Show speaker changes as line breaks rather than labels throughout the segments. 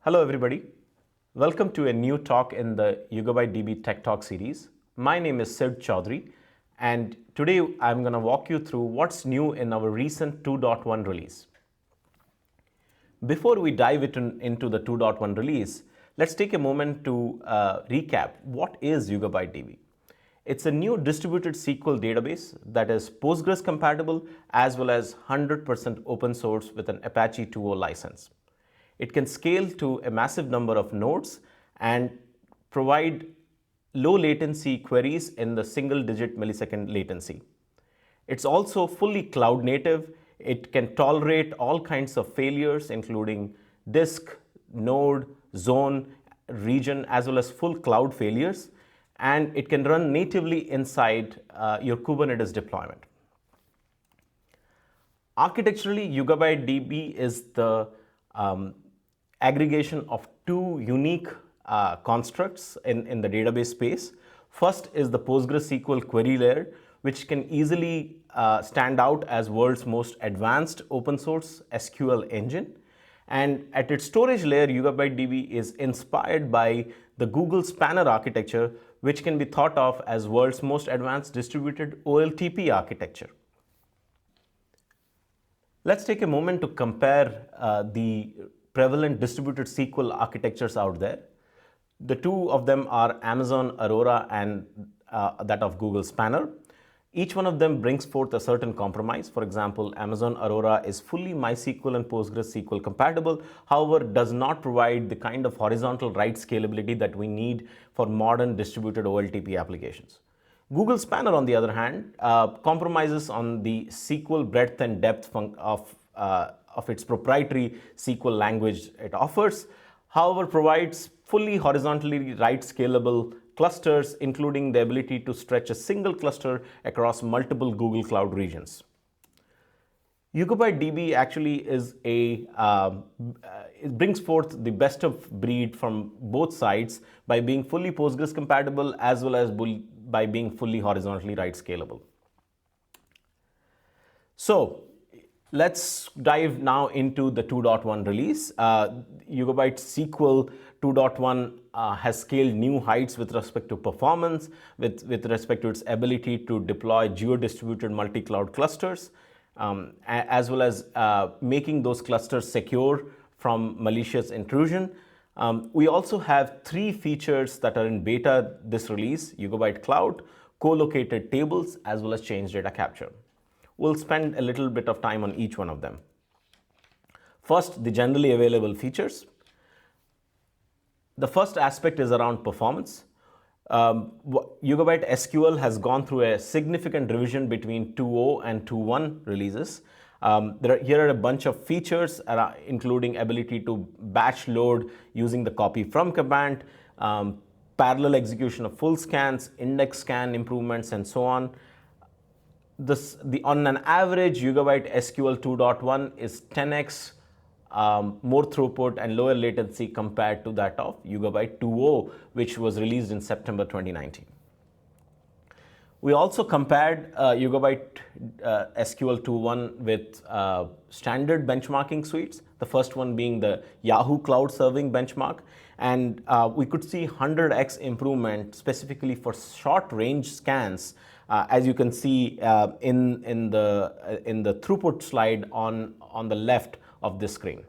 Hello everybody. Welcome to a new talk in the Yugabyte DB Tech Talk series. My name is Sid Chaudhary and today I'm going to walk you through what's new in our recent 2.1 release. Before we dive into the 2.1 release, let's take a moment to recap what is Yugabyte DB. It's a new distributed SQL database that is Postgres compatible as well as 100% open source with an Apache 2.0 license. It can scale to a massive number of nodes and provide low latency queries in the single digit millisecond latency. It's also fully cloud native. It can tolerate all kinds of failures, including disk, node, zone, region, as well as full cloud failures. And it can run natively inside your Kubernetes deployment. Architecturally, Yugabyte DB is the aggregation of two unique constructs in the database space. First is the PostgreSQL query layer, which can easily stand out as world's most advanced open source SQL engine. And at its storage layer, Yugabyte DB is inspired by the Google Spanner architecture, which can be thought of as world's most advanced distributed OLTP architecture. Let's take a moment to compare the prevalent distributed SQL architectures out there. The two of them are Amazon Aurora and that of Google Spanner. Each one of them brings forth a certain compromise. For example, Amazon Aurora is fully MySQL and PostgreSQL compatible, however, does not provide the kind of horizontal write scalability that we need for modern distributed OLTP applications. Google Spanner, on the other hand, compromises on the SQL breadth and depth of its proprietary SQL language it offers, however, provides fully horizontally write scalable clusters, including the ability to stretch a single cluster across multiple Google Cloud regions. Yugabyte DB actually is it brings forth the best of breed from both sides by being fully Postgres compatible as well as by being fully horizontally write scalable. So let's dive now into the 2.1 release. Yugabyte SQL 2.1 has scaled new heights with respect to performance, with respect to its ability to deploy geo-distributed multi-cloud clusters, as well as making those clusters secure from malicious intrusion. We also have three features that are in beta this release: Yugabyte Cloud, co-located tables, as well as change data capture. We'll spend a little bit of time on each one of them. First, the generally available features. The first aspect is around performance. Yugabyte SQL has gone through a significant revision between 2.0 and 2.1 releases. Here are a bunch of features, including ability to batch load using the copy from command, parallel execution of full scans, index scan improvements, and so on. On an average, Yugabyte SQL 2.1 is 10x more throughput and lower latency compared to that of Yugabyte 2.0, which was released in September 2019. We also compared Yugabyte SQL 2.1 with standard benchmarking suites, the first one being the Yahoo Cloud Serving benchmark, and we could see 100x improvement specifically for short range scans, as you can see in the throughput slide on the left of this screen.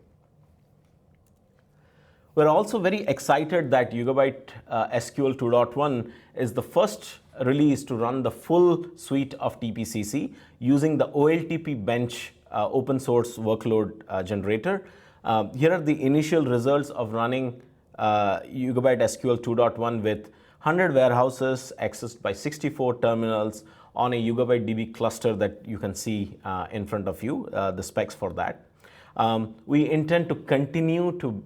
We're also very excited that Yugabyte SQL 2.1 is the first release to run the full suite of TPCC using the OLTP bench open source workload generator. Here are the initial results of running Yugabyte SQL 2.1 with 100 warehouses accessed by 64 terminals on a Yugabyte DB cluster that you can see in front of you, the specs for that. We intend to continue to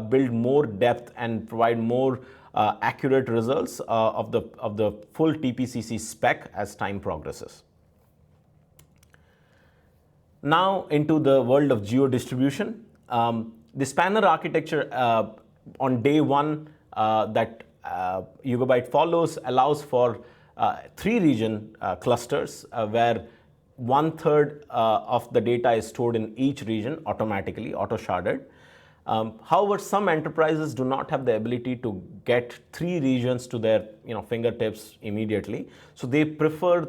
build more depth and provide more accurate results of the full TPCC spec as time progresses. Now into the world of geo distribution. The Spanner architecture on day one that Yugabyte follows allows for 3 region clusters where 1/3 of the data is stored in each region automatically, auto-sharded. However, some enterprises do not have the ability to get 3 regions to their fingertips immediately. So they prefer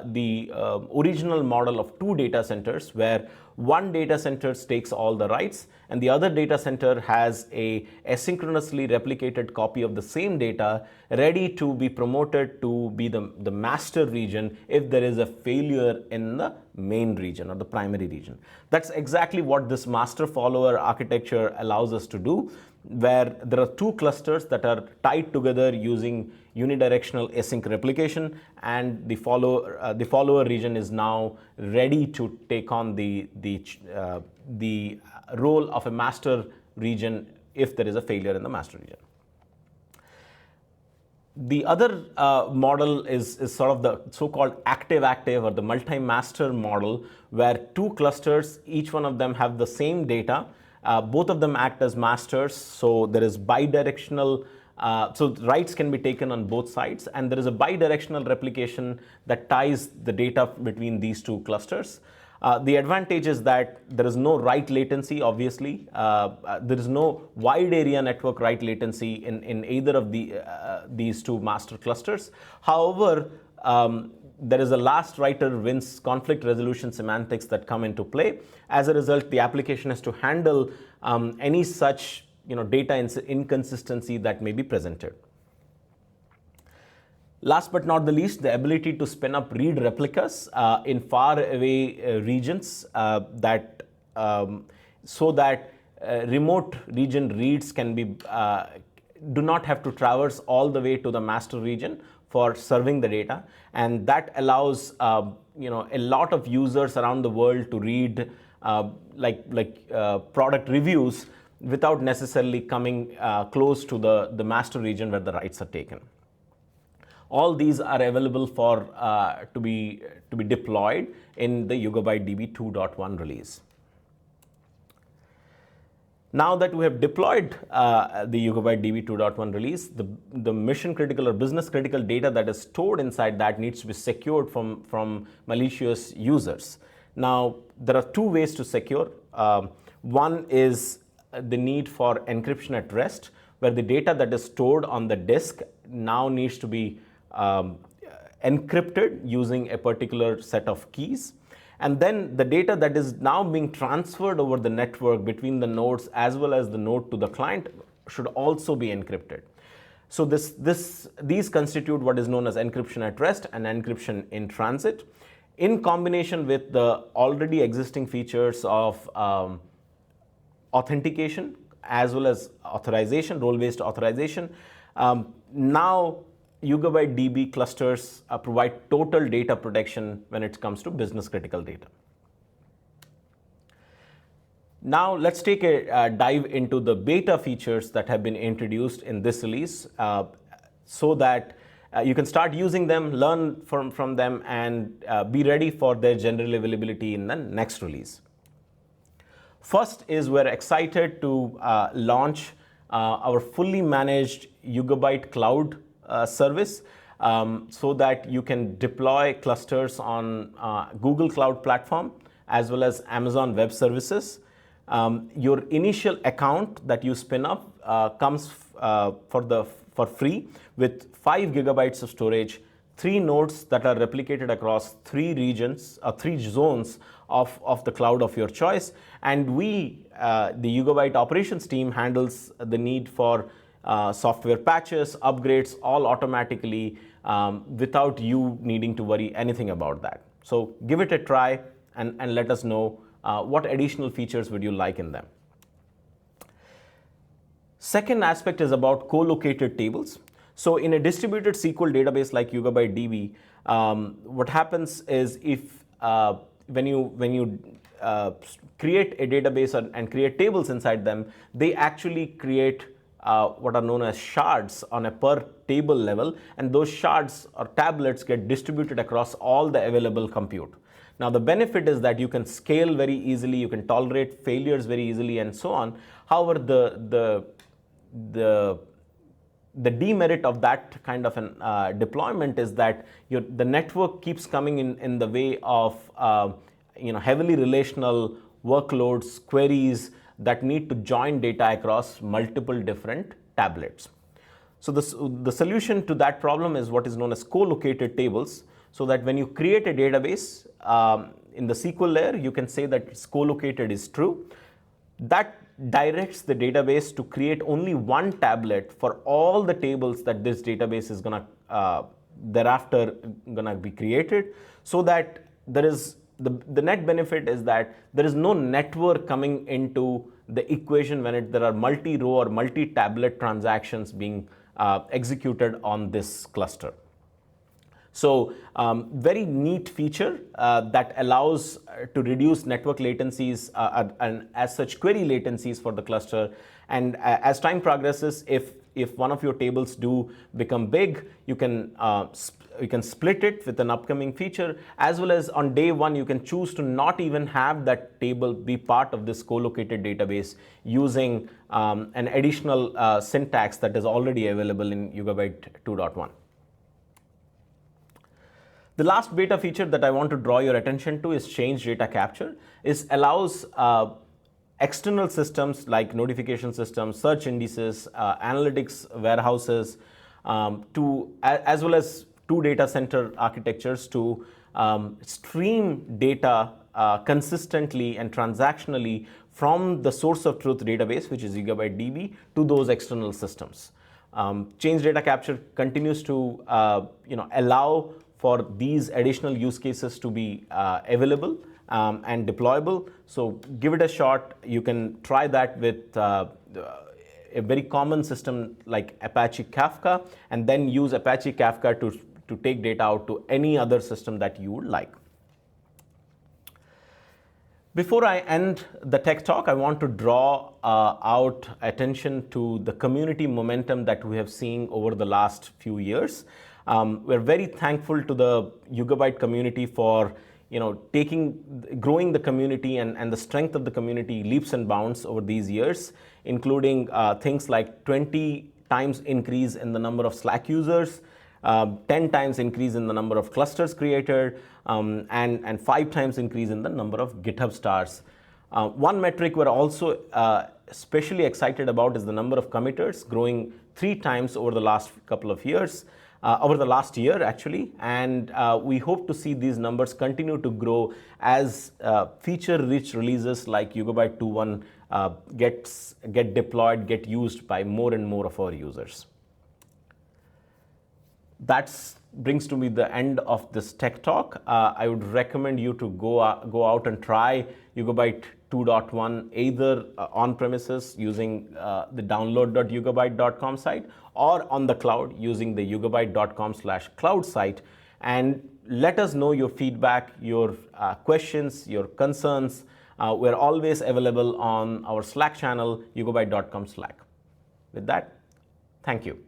the original model of 2 data centers, where one data center takes all the writes and the other data center has a asynchronously replicated copy of the same data ready to be promoted to be the master region if there is a failure in the main region or the primary region. That's exactly what this master follower architecture allows us to do, where there are 2 clusters that are tied together using unidirectional async replication, and the follower region is now ready to take on the role of a master region if there is a failure in the master region. The other model is sort of the so-called active-active or the multi-master model, where 2 clusters, each one of them have the same data. Both of them act as masters, so there is bidirectional, so writes can be taken on both sides, and there is a bidirectional replication that ties the data between these 2 clusters. The advantage is that there is no write latency, obviously. There is no wide area network write latency in either of these 2 master clusters. However, there is a last writer wins conflict resolution semantics that come into play. As a result, the application has to handle any such data inconsistency that may be presented. Last but not the least, the ability to spin up read replicas in far away regions so that remote region reads can be do not have to traverse all the way to the master region for serving the data, and that allows a lot of users around the world to read product reviews without necessarily coming close to the master region where the writes are taken. All these are available for to be deployed in the Yugabyte DB 2.1 release. Now that we have deployed the Yugabyte DB 2.1 release, the mission critical or business critical data that is stored inside that needs to be secured from malicious users. Now, there are 2 ways to secure. One is the need for encryption at rest, where the data that is stored on the disk now needs to be encrypted using a particular set of keys. And then the data that is now being transferred over the network between the nodes as well as the node to the client should also be encrypted. So these constitute what is known as encryption at rest and encryption in transit, in combination with the already existing features of authentication as well as authorization, role-based authorization. Now Yugabyte DB clusters provide total data protection when it comes to business critical data. Now let's take a dive into the beta features that have been introduced in this release so that you can start using them, learn from them, and be ready for their general availability in the next release. First is we're excited to launch our fully managed Yugabyte Cloud service so that you can deploy clusters on Google Cloud Platform as well as Amazon Web Services. Your initial account that you spin up comes for free with 5 gigabytes of storage, 3 nodes that are replicated across 3 regions, 3 zones of the cloud of your choice. And we, the Yugabyte operations team, handles the need for software patches, upgrades, all automatically without you needing to worry anything about that. So give it a try and let us know what additional features would you like in them. Second aspect is about co-located tables. So in a distributed SQL database like Yugabyte DB, what happens is if when you create a database and create tables inside them, they actually create what are known as shards on a per table level, and those shards or tablets get distributed across all the available compute. Now the benefit is that you can scale very easily, you can tolerate failures very easily, and so on. However, the demerit of that kind of an deployment is that the network keeps coming in the way of heavily relational workloads, queries, that need to join data across multiple different tablets. So the solution to that problem is what is known as co-located tables, so that when you create a database in the SQL layer, you can say that it's co-located is true. That directs the database to create only one tablet for all the tables that this database is going to thereafter going to be created, so that there is the net benefit is that there is no network coming into the equation when there are multi-row or multi-tablet transactions being executed on this cluster. So very neat feature that allows to reduce network latencies and as such query latencies for the cluster. And as time progresses, if one of your tables do become big, you can split it with an upcoming feature, as well as on day one you can choose to not even have that table be part of this co-located database using an additional syntax that is already available in Yugabyte 2.1. The last beta feature that I want to draw your attention to is change data capture. It allows external systems like notification systems, search indices, analytics warehouses, as well as two data center architectures to stream data consistently and transactionally from the source of truth database, which is Yugabyte DB, to those external systems. Change data capture continues to allow for these additional use cases to be available and deployable. So give it a shot. You can try that with a very common system like Apache Kafka, and then use Apache Kafka to take data out to any other system that you would like. Before I end the tech talk, I want to draw out attention to the community momentum that we have seen over the last few years. We're very thankful to the Yugabyte community for growing the community and the strength of the community leaps and bounds over these years, including things like 20 times increase in the number of Slack users, 10 times increase in the number of clusters created, and 5 times increase in the number of GitHub stars. One metric we're also especially excited about is the number of committers, growing 3 times over the last couple of years. Over the last year, actually, and we hope to see these numbers continue to grow as feature-rich releases like Yugabyte 2.1 get deployed, get used by more and more of our users. That brings to me the end of this tech talk. I would recommend you to go out and try Yugabyte 2.1 either on premises using the download.yugabyte.com site, or on the cloud using the yugabyte.com/cloud site, and let us know your feedback, your questions, your concerns. We're always available on our Slack channel, yugabyte.com Slack. With that, thank you.